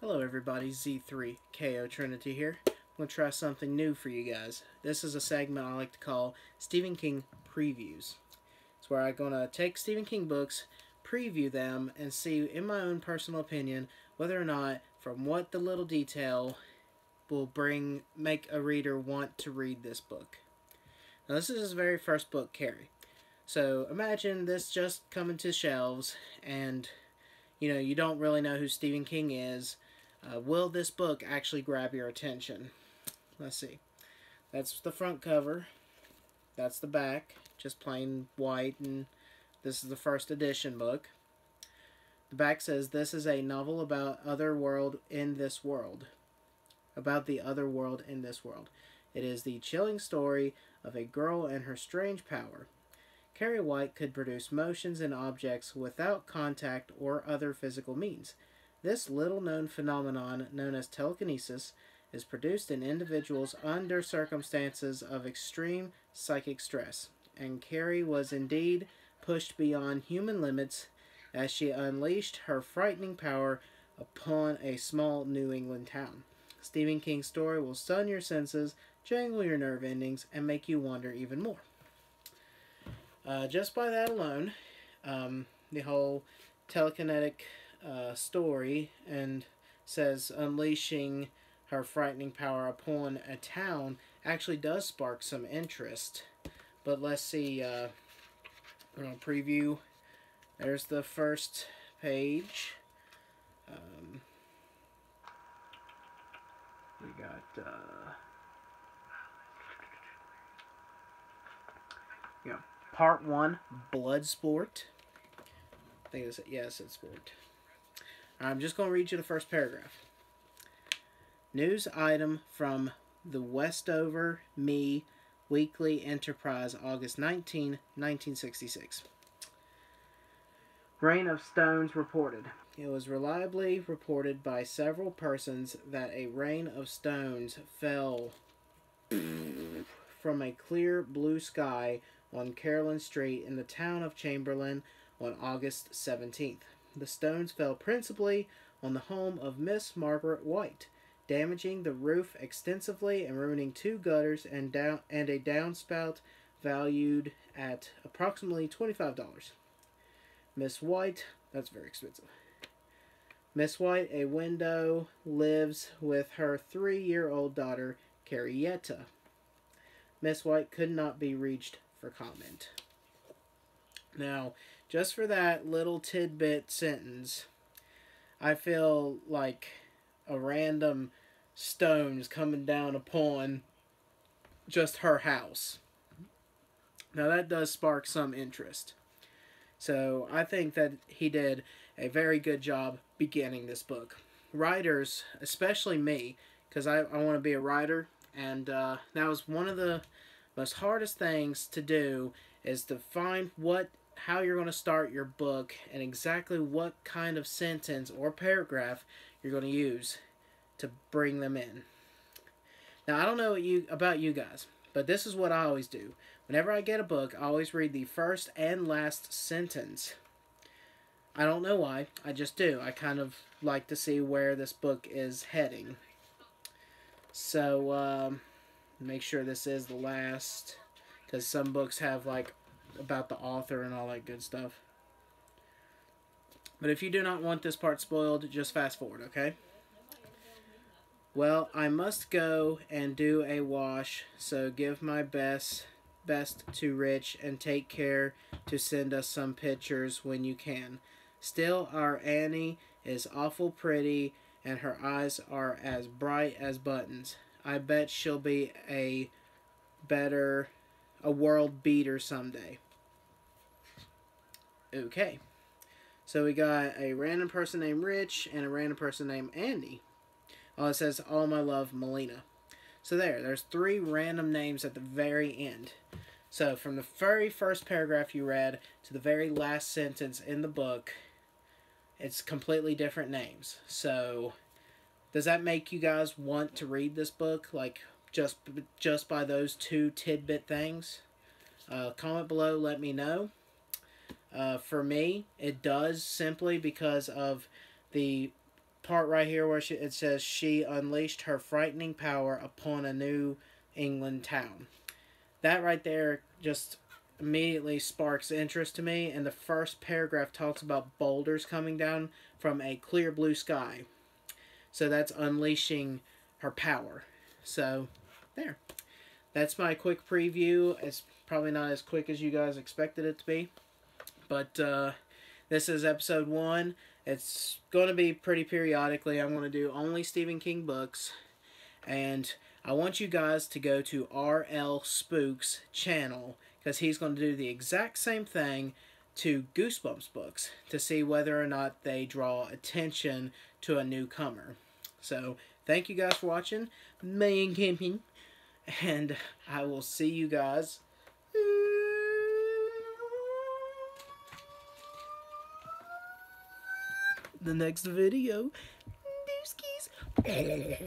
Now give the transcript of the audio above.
Hello everybody, Z3KO Trinity here. I'm going to try something new for you guys. This is a segment I like to call Stephen King Previews. It's where I'm going to take Stephen King books, preview them, and see, in my own personal opinion, whether or not, from what the little detail, will make a reader want to read this book. Now this is his very first book, Carrie. So imagine this just coming to shelves and you don't really know who Stephen King is. Will this book actually grab your attention? Let's see. That's the front cover. That's the back, just plain white, and this is the first edition book. The back says, "This is a novel about other world in this world." About the other world in this world. It is the chilling story of a girl and her strange power. Carrie White could produce motions and objects without contact or other physical means. This little-known phenomenon, known as telekinesis, is produced in individuals under circumstances of extreme psychic stress, and Carrie was indeed pushed beyond human limits as she unleashed her frightening power upon a small New England town. Stephen King's story will stun your senses, jangle your nerve endings, and make you wonder even more. Just by that alone, the whole telekinetic story and says unleashing her frightening power upon a town actually does spark some interest. But let's see, preview. There's the first page. We got, Part 1, Blood Sport. I think it's, yes, it's sport. I'm just going to read you the first paragraph. News item from the Westover Me Weekly Enterprise, August 19, 1966. Rain of stones reported. It was reliably reported by several persons that a rain of stones fell from a clear blue sky on Carolyn Street in the town of Chamberlain on August 17th. The stones fell principally on the home of Miss Margaret White, damaging the roof extensively and ruining 2 gutters and a downspout valued at approximately $25. Miss White, that's very expensive. Miss White, a widow, lives with her 3-year-old daughter, Carrietta. Miss White could not be reached for comment. Now, just for that little tidbit sentence, I feel like a random stones coming down upon just her house. Now that does spark some interest. So I think that he did a very good job beginning this book. Writers, especially me, because I want to be a writer, and that was one of the most hardest things to do, is to find how you're going to start your book and exactly what kind of sentence or paragraph you're going to use to bring them in. Now, I don't know about you guys, but this is what I always do. Whenever I get a book, I always read the first and last sentence. I don't know why, I just do. I kind of like to see where this book is heading. So, make sure this is the last, because some books have like about the author and all that good stuff. But if you do not want this part spoiled, just fast forward, okay? Well, I must go and do a wash, so give my best to Rich and take care to send us some pictures when you can. Still, our Annie is awful pretty and her eyes are as bright as buttons. I bet she'll be a world beater someday. Okay. So we got a random person named Rich and a random person named Andy. Oh, it says, "All my love, Melina." So there's 3 random names at the very end. So from the very first paragraph you read to the very last sentence in the book, it's completely different names. So does that make you guys want to read this book, like just by those 2 tidbit things? Comment below, let me know. For me, it does, simply because of the part right here where it says she unleashed her frightening power upon a New England town. That right there just immediately sparks interest to me, and the first paragraph talks about boulders coming down from a clear blue sky. So that's unleashing her power. So, there. That's my quick preview. It's probably not as quick as you guys expected it to be. But this is episode 1. It's going to be pretty periodically. I'm going to do only Stephen King books. And I want you guys to go to R.L. Spook's channel, because he's going to do the exact same thing to Goosebumps books to see whether or not they draw attention to a newcomer. So, thank you guys for watching. Man camping. And I will see you guys the next video. Dooskies.